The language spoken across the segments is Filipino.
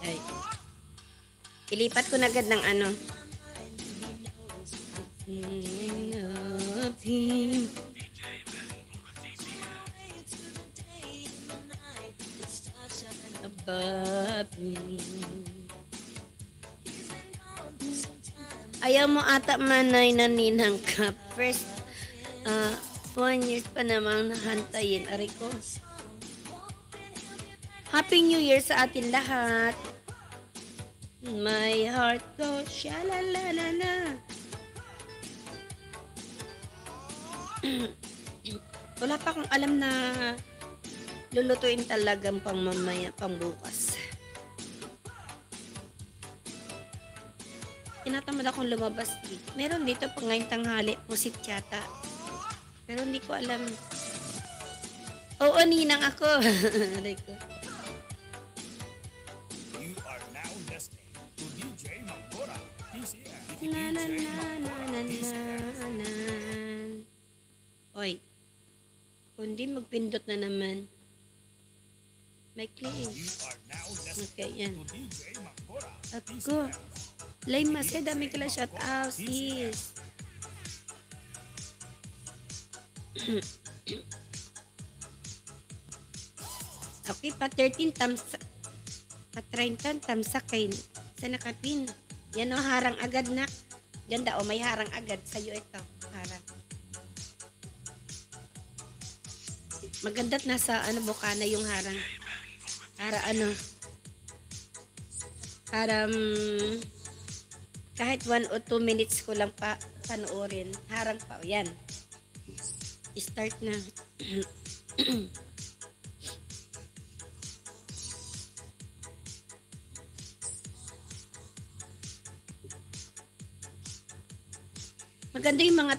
Ay, ilipat ko na agad ng ano. Ayaw mo ata manay na ninang ka. First, 1 years pa namang nahantayin. Aray ko. Happy New Year sa atin lahat. My heart goes sha-la-la-la-la. Wala pa akong alam na lulutuin talagang pang mamaya, pang bukas. Tinatamad akong lumabas dito. Meron dito pang ngayong tanghali, pusit yata. Pero hindi ko alam. Oo, ninang ako. Aray ko. Na na na na na na na. Oy. Kundi magpindot na naman. May clean. Okay, yan. Ako. Lay mas kaya dami ka lang shout out, sis. Okay, pa 13 tamsa. Pa 30 tamsa kay sa nakapin. Yan o, harang agad na. Ganda o, may harang agad. Sa'yo ito, harang. Maganda't nasa bukana yung harang. Para para kahit 1 o 2 minutes ko lang pa panoorin. Harang pa. O, yan. Start na. Maganda yung mga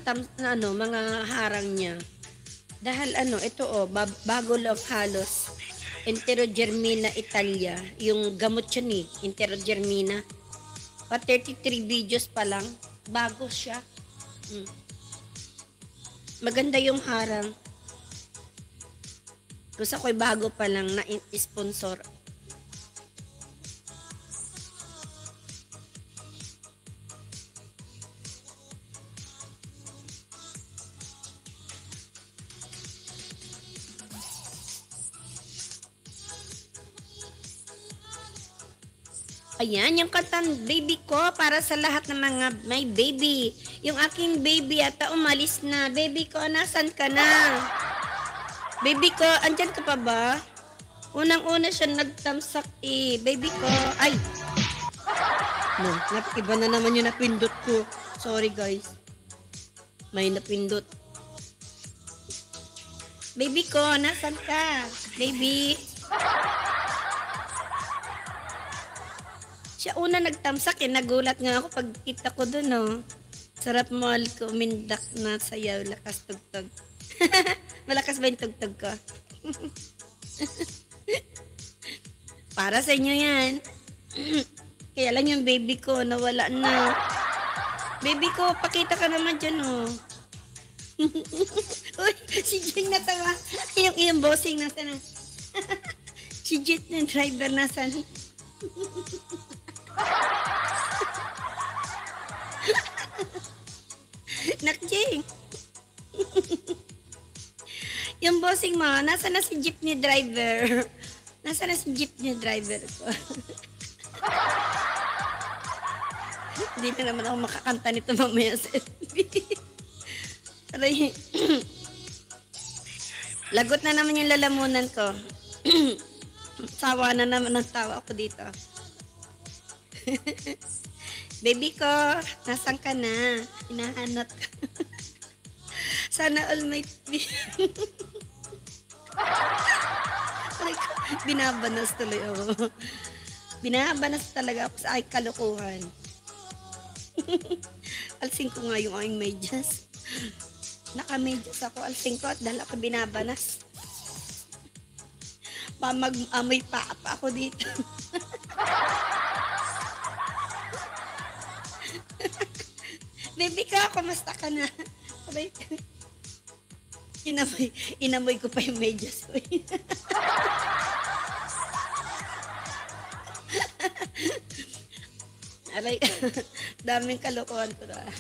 mga harang niya. Dahil ito bago lang halos. Enterogermina Italia. Yung gamot siya ni Enterogermina. Pa 33 videos pa lang. Bago siya. Maganda yung harang. Gusto ko'y bago pa lang na sponsor. Ayan, yung kantang baby ko para sa lahat ng mga may baby. Yung aking baby ata umalis na. Baby ko, nasan ka na? Baby ko, andyan ka pa ba? Unang-una siya nagtamsak Baby ko, ay. No, iba na naman yung napindot ko. Sorry guys. May napindot. Baby ko, nasan ka? Baby. Siya una nagtamsak nagulat nga ako pag kita ko dun Sarap mahal ko, umindak na sayaw, lakas tugtog. Malakas ba yung tugtog ko? Para sa inyo yan. Kaya lang yung baby ko, nawala na. Baby ko, pakita ka naman dyan Uy, si Jing natawa. Yung bossing nasa na. Si Jit ng driver nasa na. Nakjing. Yung bossing mo, nasa na si jeepney driver? Nasa na si jeepney driver ko? Hindi na naman ako makakanta nito mamaya sa FB. Aray. Lagot na naman yung lalamunan ko. Sawa na naman ang tawa ko dito. Baby ko, nasan ka na? Hinahanap ka. Sana all may binabanas tuloy Binabanas talaga ako sa kalukuhan. Alsing ko nga yung aking medyas. Naka-medyas ako, alsing ko at dahil ako binabanas. Mag-amoy pa ako dito. Baby ka, kumusta ka na? Inamoy ko pa yung medyas ko. Aray, daming kalokohan 'to, ah.